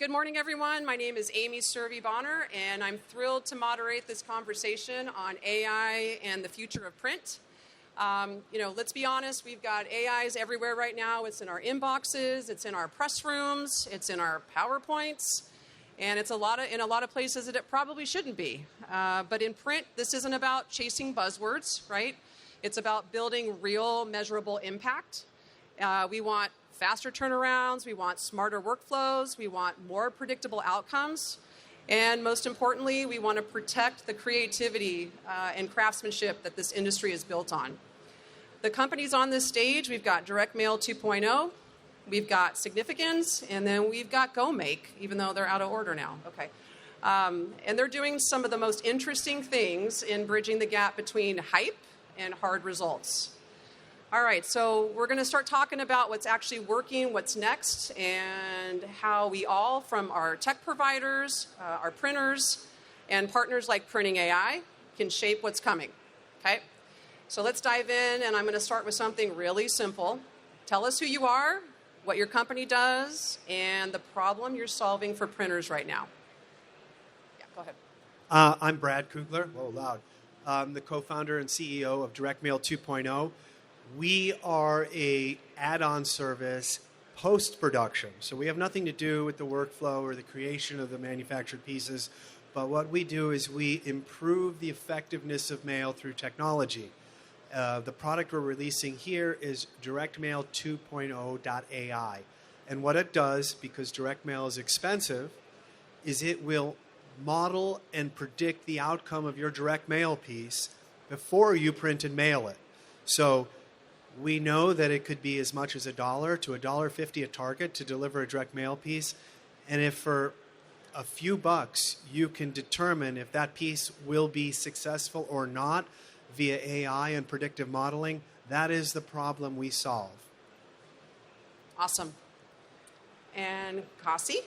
Good morning, everyone. My name is Amy Servi, and I'm thrilled to moderate this conversation on AI and the future of print. Let's be honest, we've got AIs everywhere right now. It's in our inboxes, it's in our press rooms, it's in our PowerPoints, and it's in a lot of places that it probably shouldn't be. But in print, this isn't about chasing buzzwords, right? It's about building real, measurable impact. We want faster turnarounds, we want smarter workflows, we want more predictable outcomes, and most importantly, we want to protect the creativity and craftsmanship that this industry is built on. The companies on this stage, we've got Direct Mail 2.0, we've got Significance, and then we've got GoMake, even though they're out of order now. Okay. And they're doing some of the most interesting things in bridging the gap between hype and hard results. All right, so we're going to start talking about what's actually working, what's next, and how we all, from our tech providers, our printers, and partners like Printing AI, can shape what's coming. Okay? So let's dive in, and I'm going to start with something really simple. Tell us who you are, what your company does, and the problem you're solving for printers right now. Yeah, go ahead. I'm Brad Kugler. Whoa, loud. I'm the co-founder and CEO of Direct Mail 2.0. We are a add-on service post-production. So we have nothing to do with the workflow or the creation of the manufactured pieces. But what we do is we improve the effectiveness of mail through technology. The product we're releasing here is DirectMail 2.0.ai. And what it does, because direct mail is expensive, is it will model and predict the outcome of your direct mail piece before you print and mail it. So we know that it could be as much as $1 to $1.50 at Target to deliver a direct mail piece. And if for a few bucks you can determine if that piece will be successful or not via AI and predictive modeling, that is the problem we solve. Awesome. And Qasi?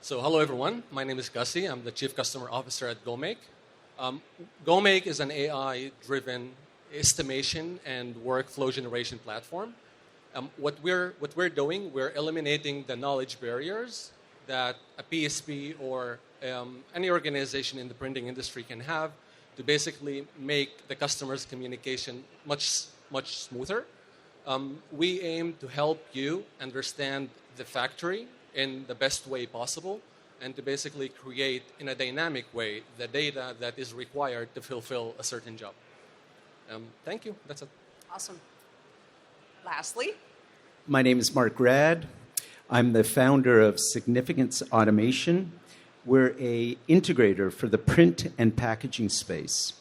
So hello, everyone. My name is Qasi. I'm the Chief Customer Officer at GoMake. GoMake is an AI-driven estimation and workflow generation platform. What we're doing, we're eliminating the knowledge barriers that a PSP or any organization in the printing industry can have to basically make the customer's communication much smoother. We aim to help you understand the factory in the best way possible and to basically create in a dynamic way the data that is required to fulfill a certain job. Thank you. That's it. Awesome. Lastly? My name is Marc Raad. I'm the founder of Significance Automation. We're an integrator for the print and packaging space.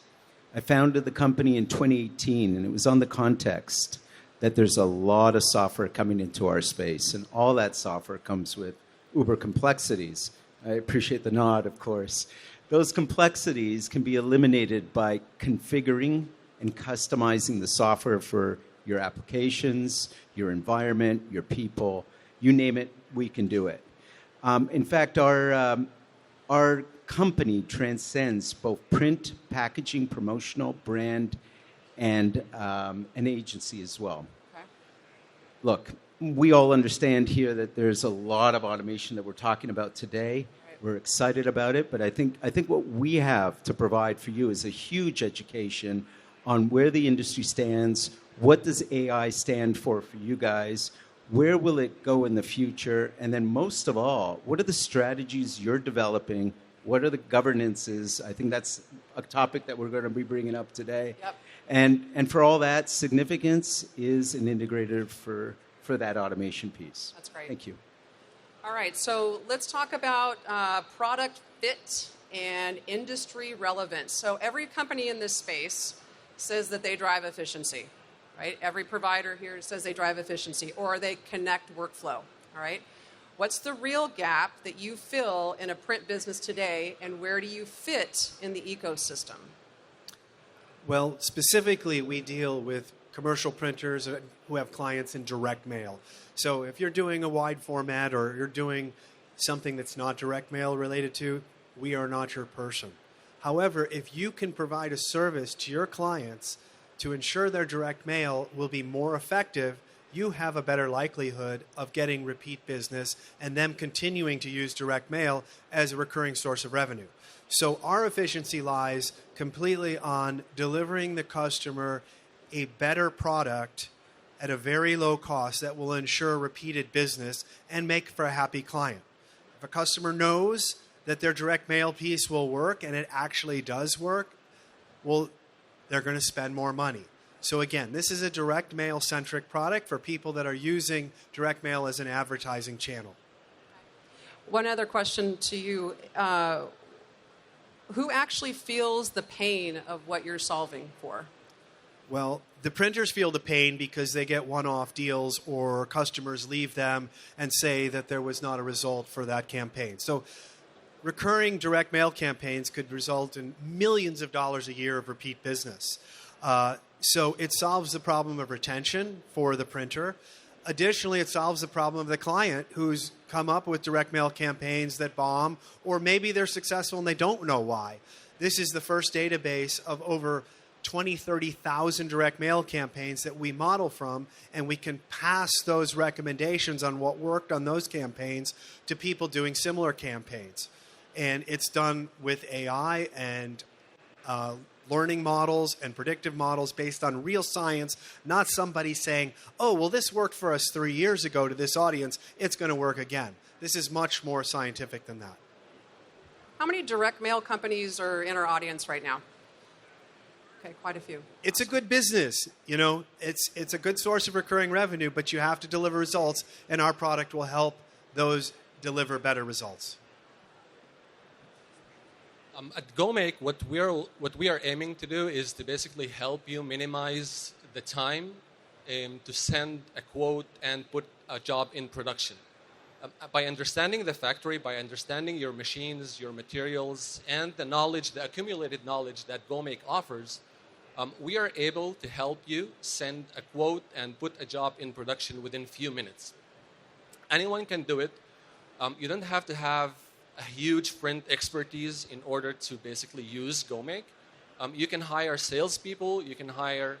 I founded the company in 2018, and it was on the context that there's a lot of software coming into our space, and all that software comes with uber complexities. I appreciate the nod, of course. Those complexities can be eliminated by configuring and customizing the software for your applications, your environment, your people. You name it, we can do it. In fact, our company transcends both print, packaging, promotional, brand, and an agency as well. Okay. Look, we all understand here that there's a lot of automation that we're talking about today. Right. We're excited about it, but I think what we have to provide for you is a huge education on where the industry stands, what does AI stand for you guys, where will it go in the future, and then most of all, what are the strategies you're developing, what are the governances? I think that's a topic that we're going to be bringing up today. Yep. And for all that, Significance is an integrator for that automation piece. That's great. Thank you. All right, so let's talk about product fit and industry relevance. So every company in this space says that they drive efficiency, right? Every provider here says they drive efficiency or they connect workflow, all right? What's the real gap that you fill in a print business today, and where do you fit in the ecosystem? Well, specifically, we deal with commercial printers who have clients in direct mail. So if you're doing a wide format or you're doing something that's not direct mail related to, we are not your person. However, if you can provide a service to your clients to ensure their direct mail will be more effective you have a better likelihood of getting repeat business and them continuing to use direct mail as a recurring source of revenue. So our efficiency lies completely on delivering the customer a better product at a very low cost that will ensure repeated business and make for a happy client. If a customer knows that their direct mail piece will work and it actually does work, well, they're going to spend more money. So again, this is a direct mail-centric product for people that are using direct mail as an advertising channel. One other question to you. Who actually feels the pain of what you're solving for? Well, the printers feel the pain because they get one-off deals or customers leave them and say that there was not a result for that campaign. So recurring direct mail campaigns could result in millions of dollars a year of repeat business. So it solves the problem of retention for the printer. Additionally, it solves the problem of the client who's come up with direct mail campaigns that bomb, or maybe they're successful and they don't know why. This is the first database of over 20, 30,000 direct mail campaigns that we model from, and we can pass those recommendations on what worked on those campaigns to people doing similar campaigns. And it's done with AI and learning models and predictive models based on real science, not somebody saying, oh, well, this worked for us 3 years ago to this audience, it's going to work again. This is much more scientific than that. How many direct mail companies are in our audience right now? Okay, quite a few. It's a good business. You know, it's a good source of recurring revenue, but you have to deliver results, and our product will help those deliver better results. At GoMake, what we are aiming to do is to basically help you minimize the time to send a quote and put a job in production. By understanding the factory, by understanding your machines, your materials, and the knowledge, the accumulated knowledge that GoMake offers, we are able to help you send a quote and put a job in production within few minutes. Anyone can do it. You don't have to have a huge print expertise in order to basically use GoMake. You can hire salespeople. You can hire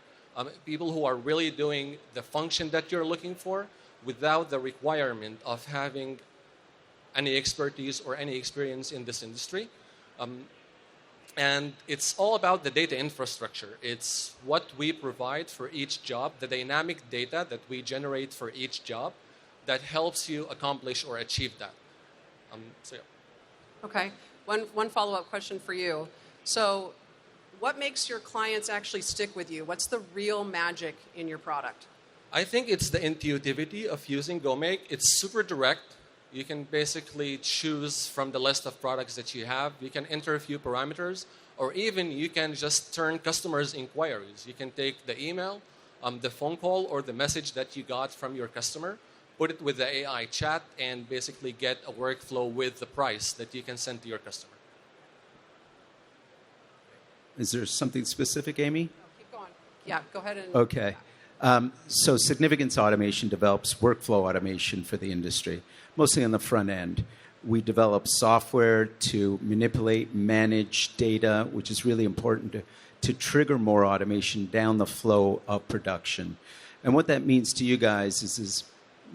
people who are really doing the function that you're looking for without the requirement of having any expertise or any experience in this industry. And it's all about the data infrastructure. It's what we provide for each job, the dynamic data that we generate for each job that helps you accomplish or achieve that. Yeah. Okay. One follow-up question for you. So what makes your clients actually stick with you? What's the real magic in your product? I think it's the intuitivity of using GoMake. It's super direct. You can basically choose from the list of products that you have. You can enter a few parameters, or even you can just turn customers' inquiries. You can take the email, the phone call, or the message that you got from your customer, put it with the AI chat, and basically get a workflow with the price that you can send to your customer. Is there something specific, Amy? No, keep going. Yeah, go ahead and... Okay. So Significance Automation develops workflow automation for the industry, mostly on the front end. We develop software to manipulate, manage data, which is really important to trigger more automation down the flow of production. And what that means to you guys is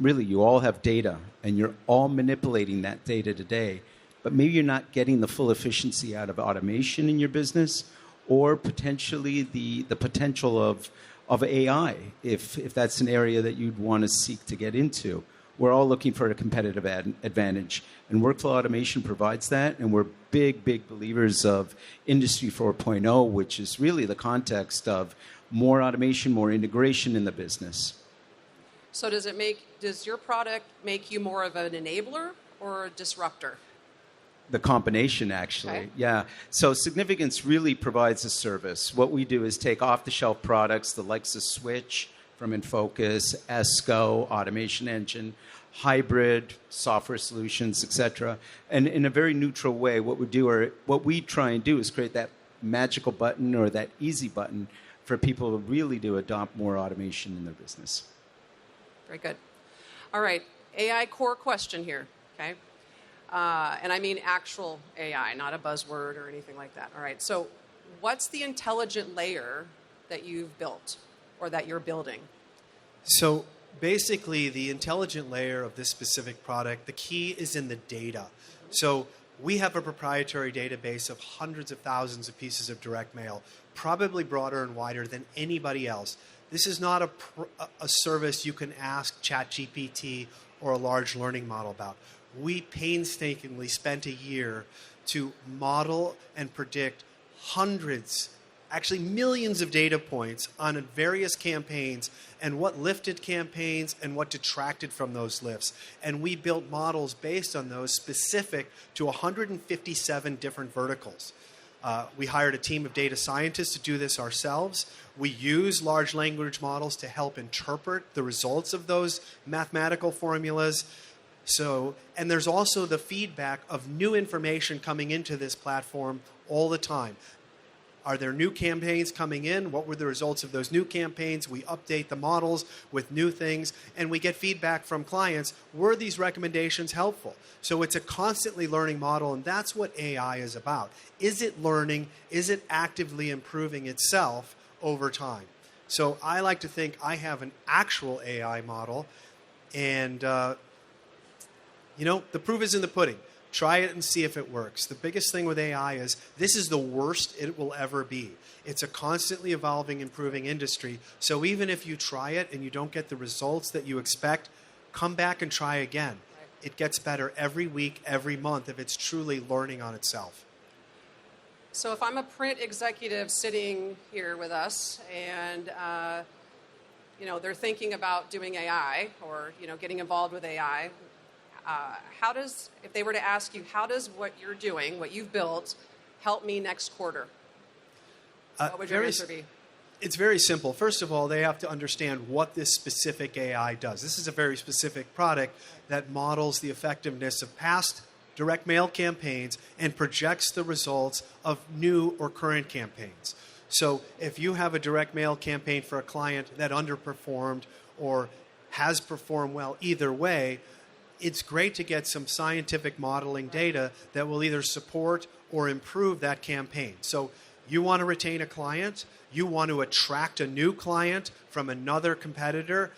really you all have data, and you're all manipulating that data today, but maybe you're not getting the full efficiency out of automation in your business, or potentially the potential of AI, if that's an area that you'd want to seek to get into. We're all looking for a competitive advantage, and workflow automation provides that, and we're big believers of Industry 4.0, which is really the context of more automation, more integration in the business. So does your product make you more of an enabler or a disruptor? The combination, actually. Okay. Yeah. So Significance really provides a service. What we do is take off-the-shelf products, the likes of Switch from Infocus, ESCO, Automation Engine, hybrid software solutions, etc. And in a very neutral way, what we try and do is create that magical button or that easy button for people to really do adopt more automation in their business. Very good. All right, AI core question here, okay? And I mean actual AI, not a buzzword or anything like that. All right, so what's the intelligent layer that you've built or that you're building? So basically, the intelligent layer of this specific product, the key is in the data. So we have a proprietary database of hundreds of thousands of pieces of direct mail, probably broader and wider than anybody else. This is not a service you can ask ChatGPT or a large learning model about. We painstakingly spent a year to model and predict hundreds, actually millions of data points on various campaigns and what lifted campaigns and what detracted from those lifts. And we built models based on those specific to 157 different verticals. We hired a team of data scientists to do this ourselves. We use large language models to help interpret the results of those mathematical formulas. And there's also the feedback of new information coming into this platform all the time. Are there new campaigns coming in? What were the results of those new campaigns? We update the models with new things, and we get feedback from clients. Were these recommendations helpful? So it's a constantly learning model, and that's what AI is about. Is it learning? Is it actively improving itself over time? So I like to think I have an actual AI model, and the proof is in the pudding. Try it and see if it works. The biggest thing with AI is this is the worst it will ever be. It's a constantly evolving, improving industry. So even if you try it and you don't get the results that you expect, come back and try again. It gets better every week, every month if it's truly learning on itself. So if I'm a print executive sitting here with us and they're thinking about doing AI or getting involved with AI, if they were to ask you, how does what you're doing, what you've built, help me next quarter? What would your answer be? It's very simple. First of all, they have to understand what this specific AI does. This is a very specific product that models the effectiveness of past direct mail campaigns and projects the results of new or current campaigns. So if you have a direct mail campaign for a client that underperformed or has performed well either way, it's great to get some scientific modeling data that will either support or improve that campaign. So you want to retain a client, you want to attract a new client from another competitor.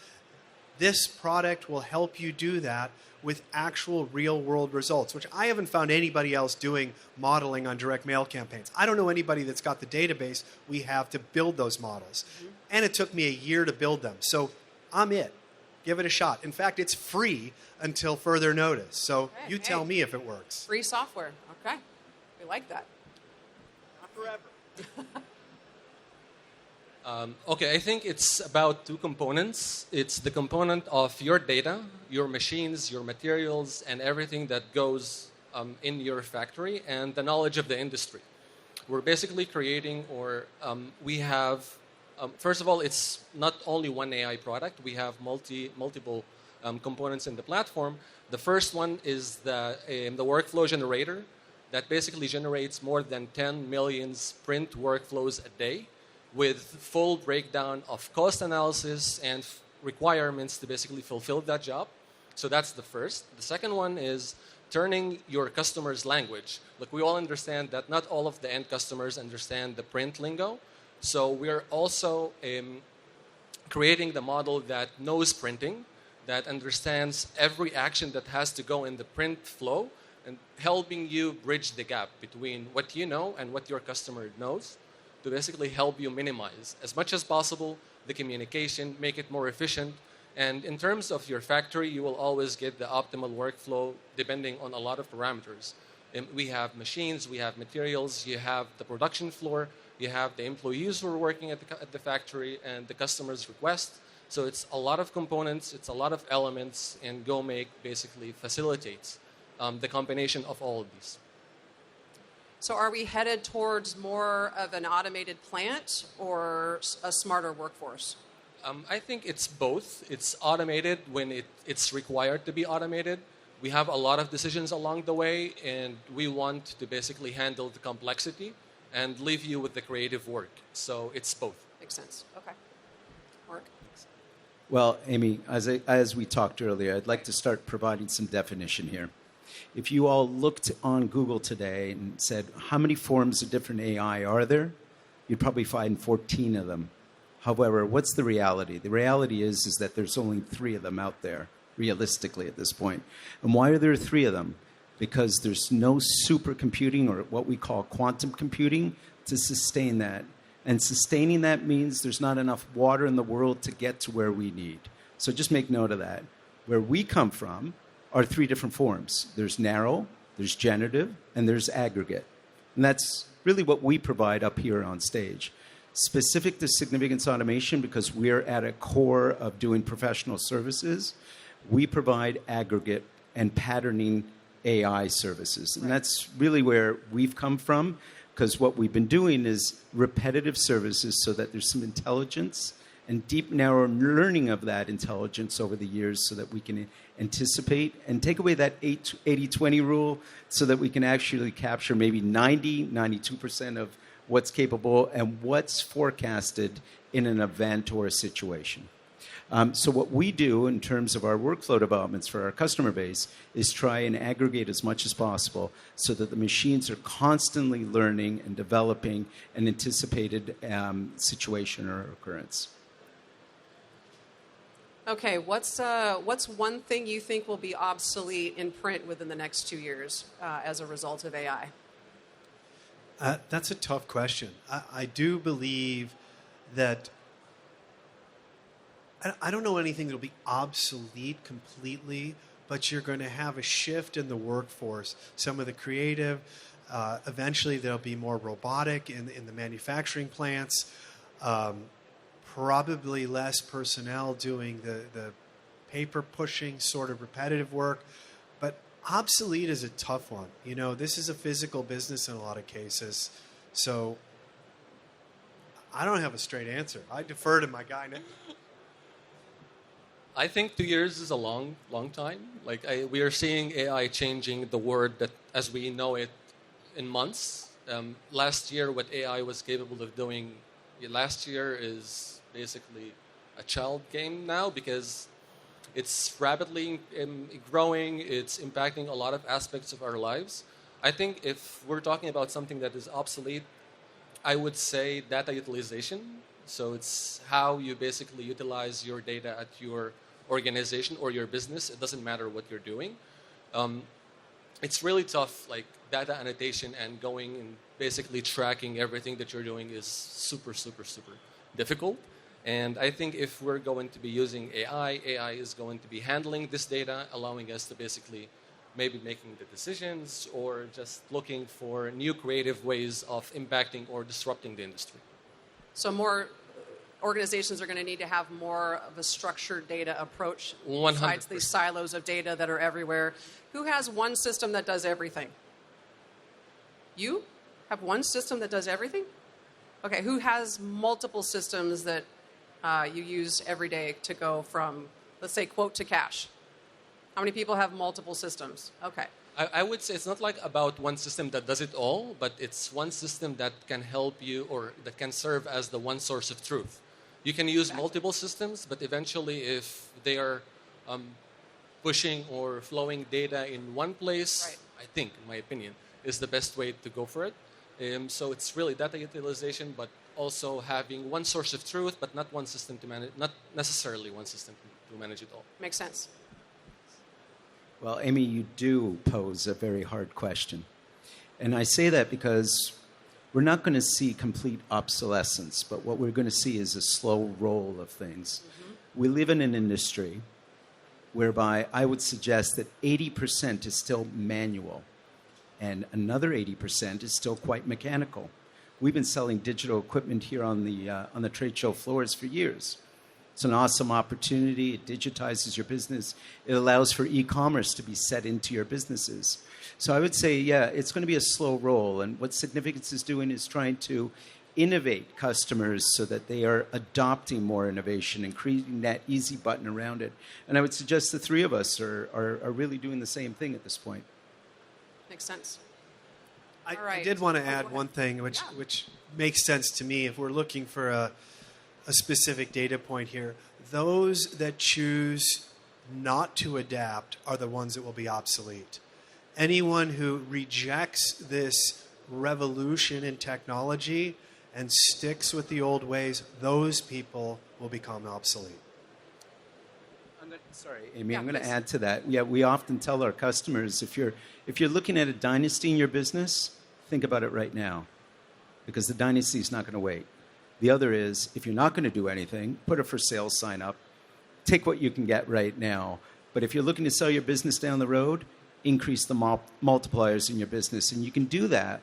This product will help you do that with actual real-world results, which I haven't found anybody else doing modeling on direct mail campaigns. I don't know anybody that's got the database we have to build those models. Mm-hmm. And it took me a year to build them. So I'm it. Give it a shot. In fact, it's free until further notice. So you tell me if it works. Free software. Okay. We like that. Not forever. Okay, I think it's about two components. It's the component of your data, your machines, your materials, and everything that goes in your factory, and the knowledge of the industry. We're basically creating, we have, first of all, it's not only one AI product. We have multiple components in the platform. The first one is the workflow generator that basically generates more than 10 million print workflows a day, with full breakdown of cost analysis and requirements to basically fulfill that job. So that's the first. The second one is turning your customer's language. Look, we all understand that not all of the end customers understand the print lingo. So we're also creating the model that knows printing, that understands every action that has to go in the print flow, and helping you bridge the gap between what you know and what your customer knows, to basically help you minimize as much as possible the communication, make it more efficient. And in terms of your factory, you will always get the optimal workflow depending on a lot of parameters. And we have machines, we have materials, you have the production floor, you have the employees who are working at the factory, and the customer's request. So it's a lot of components, it's a lot of elements, and GoMake basically facilitates the combination of all of these. So are we headed towards more of an automated plant or a smarter workforce? I think it's both. It's automated when it's required to be automated. We have a lot of decisions along the way, and we want to basically handle the complexity and leave you with the creative work. So it's both. Makes sense. Okay. Marc? Well, Amy, as we talked earlier, I'd like to start providing some definition here. If you all looked on Google today and said, how many forms of different AI are there? You'd probably find 14 of them. However, what's the reality? The reality is that there's only 3 of them out there, realistically, at this point. And why are there 3 of them? Because there's no supercomputing or what we call quantum computing to sustain that. And sustaining that means there's not enough water in the world to get to where we need. So just make note of that. Where we come from are 3 different forms. There's narrow, there's generative, and there's aggregate. And that's really what we provide up here on stage. Specific to significance automation, because we're at a core of doing professional services, we provide aggregate and patterning AI services. And that's really where we've come from, because what we've been doing is repetitive services so that there's some intelligence and deep, narrow learning of that intelligence over the years so that we can anticipate and take away that 80-20 rule so that we can actually capture maybe 92% of what's capable and what's forecasted in an event or a situation. So what we do in terms of our workflow developments for our customer base is try and aggregate as much as possible so that the machines are constantly learning and developing an anticipated situation or occurrence. Okay, what's one thing you think will be obsolete in print within the next 2 years as a result of AI? That's a tough question. I do believe that I don't know anything that will be obsolete completely, but you're going to have a shift in the workforce. Some of the creative, eventually there'll be more robotic in the manufacturing plants. Probably less personnel doing the paper pushing sort of repetitive work. But obsolete is a tough one. You know, this is a physical business in a lot of cases. So I don't have a straight answer. I defer to my guy now. I think 2 years is a long time. We are seeing AI changing the world that as we know it in months. Last year, what AI was capable of doing last year is basically a child game now because it's rapidly growing. It's impacting a lot of aspects of our lives. I think if we're talking about something that is obsolete, I would say data utilization. So it's how you basically utilize your data at your organization or your business. It doesn't matter what you're doing. It's really tough, like data annotation and going and basically tracking everything that you're doing is super, super, super difficult. And I think if we're going to be using AI is going to be handling this data, allowing us to basically maybe making the decisions or just looking for new creative ways of impacting or disrupting the industry. So more organizations are going to need to have more of a structured data approach 100%. Besides these silos of data that are everywhere. Who has one system that does everything? You have one system that does everything? Okay, who has multiple systems that you use every day to go from, let's say, quote to cash? How many people have multiple systems? Okay. I would say it's not like about one system that does it all, but it's one system that can help you or that can serve as the one source of truth. You can use multiple systems, but eventually if they are pushing or flowing data in one place, right. I think, in my opinion, is the best way to go for it. So it's really data utilization, but also having one source of truth, but not one system to manage, not necessarily one system to manage it all. Makes sense. Well, Amy, you do pose a very hard question. And I say that because we're not going to see complete obsolescence, but what we're going to see is a slow roll of things. Mm-hmm. We live in an industry whereby I would suggest that 80% is still manual and another 80% is still quite mechanical. We've been selling digital equipment here on the trade show floors for years. It's an awesome opportunity. It digitizes your business. It allows for e-commerce to be set into your businesses. So I would say, yeah, it's going to be a slow roll. And what Significance is doing is trying to innovate customers so that they are adopting more innovation and creating that easy button around it. And I would suggest the three of us are really doing the same thing at this point. Makes sense. I did want to add one thing which makes sense to me. If we're looking for a specific data point here, those that choose not to adapt are the ones that will be obsolete. Anyone who rejects this revolution in technology and sticks with the old ways, those people will become obsolete. Sorry, Amy, Yeah, I'm going to please. add to that. Yeah, we often tell our customers, if you're looking at a dynasty in your business, think about it right now, because the dynasty is not going to wait. The other is, if you're not going to do anything, put a for sale sign up. Take what you can get right now. But if you're looking to sell your business down the road, increase the multipliers in your business. And you can do that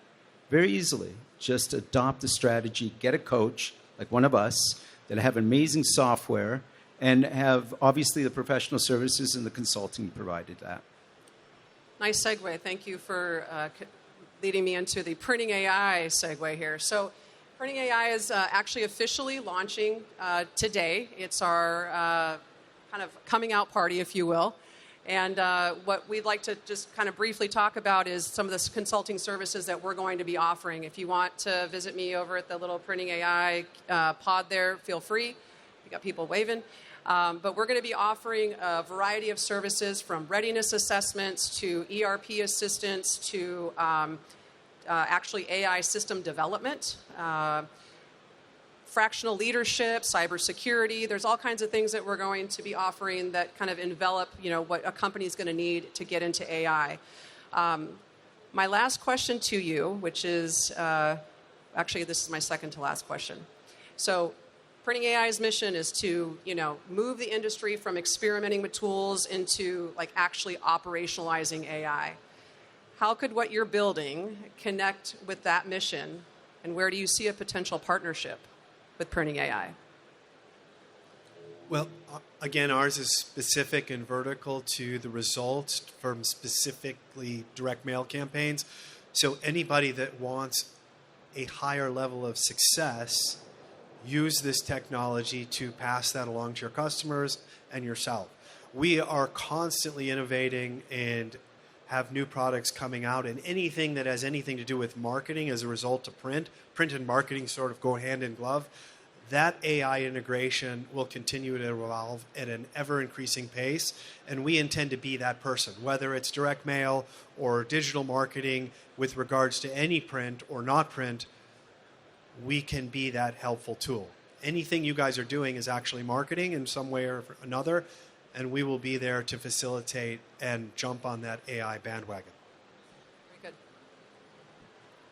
very easily. Just adopt a strategy, get a coach, like one of us, that have amazing software and have, obviously, the professional services and the consulting provided that. Nice segue. Thank you for leading me into the printing AI segue here. So printing AI is actually officially launching today. It's our kind of coming out party, if you will. And what we'd like to just kind of briefly talk about is some of the consulting services that we're going to be offering. If you want to visit me over at the little printing AI pod there, feel free. We got people waving. But we're going to be offering a variety of services, from readiness assessments to ERP assistance to actually AI system development, fractional leadership, cybersecurity. There's all kinds of things that we're going to be offering that kind of envelop, what a company is going to need to get into AI. My last question to you, which is actually this is my second to last question. So Printing AI's mission is to, move the industry from experimenting with tools into actually operationalizing AI. How could what you're building connect with that mission, and where do you see a potential partnership with Printing AI? Well, again, ours is specific and vertical to the results from specifically direct mail campaigns. So anybody that wants a higher level of success, use this technology to pass that along to your customers and yourself. We are constantly innovating and have new products coming out, and anything that has anything to do with marketing as a result of print and marketing sort of go hand in glove. That AI integration will continue to evolve at an ever-increasing pace, and we intend to be that person, whether it's direct mail or digital marketing with regards to any print or not print. We can be that helpful tool. Anything you guys are doing is actually marketing in some way or another, and we will be there to facilitate and jump on that AI bandwagon. Very good.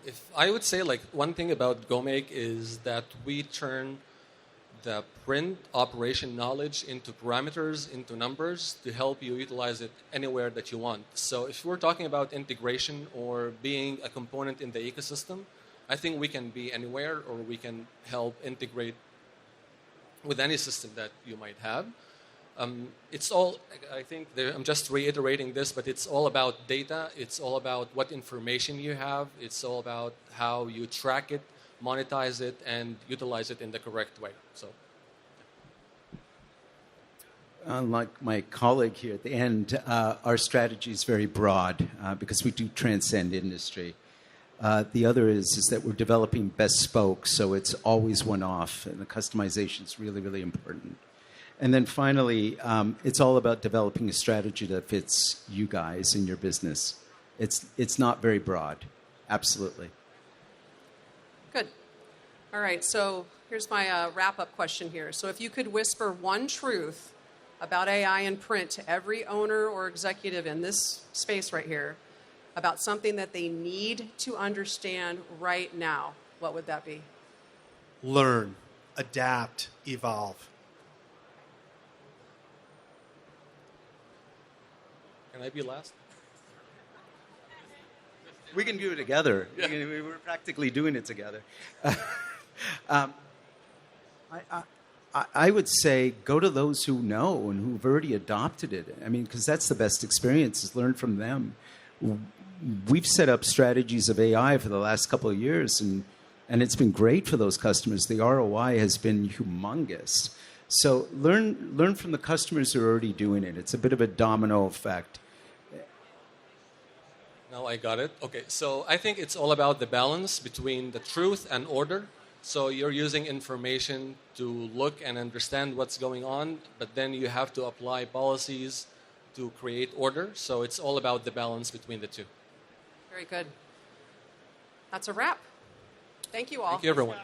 If I would say, one thing about GoMake is that we turn the print operation knowledge into parameters, into numbers, to help you utilize it anywhere that you want. So if we're talking about integration or being a component in the ecosystem, I think we can be anywhere, or we can help integrate with any system that you might have. It's all, I think, I'm just reiterating this, but it's all about data. It's all about what information you have. It's all about how you track it, monetize it, and utilize it in the correct way. So, unlike my colleague here at the end, our strategy is very broad because we do transcend industry. The other is that we're developing bespoke, so it's always one-off, and the customization is really, really important. And then finally, it's all about developing a strategy that fits you guys in your business. It's not very broad, absolutely. Good. All right, so here's my wrap-up question here. So if you could whisper one truth about AI in print to every owner or executive in this space right here, about something that they need to understand right now, what would that be? Learn, adapt, evolve. can I be last? We can do it together. Yeah. We're practically doing it together. I would say go to those who know and who've already adopted it. I mean, because that's the best experience, is learn from them. We've set up strategies of AI for the last couple of years, and it's been great for those customers. The ROI has been humongous. So learn from the customers who are already doing it. It's a bit of a domino effect. Now I got it. Okay, so I think it's all about the balance between the truth and order. So you're using information to look and understand what's going on, but then you have to apply policies to create order. So it's all about the balance between the two. Very good. That's a wrap. Thank you all. Thank you, everyone.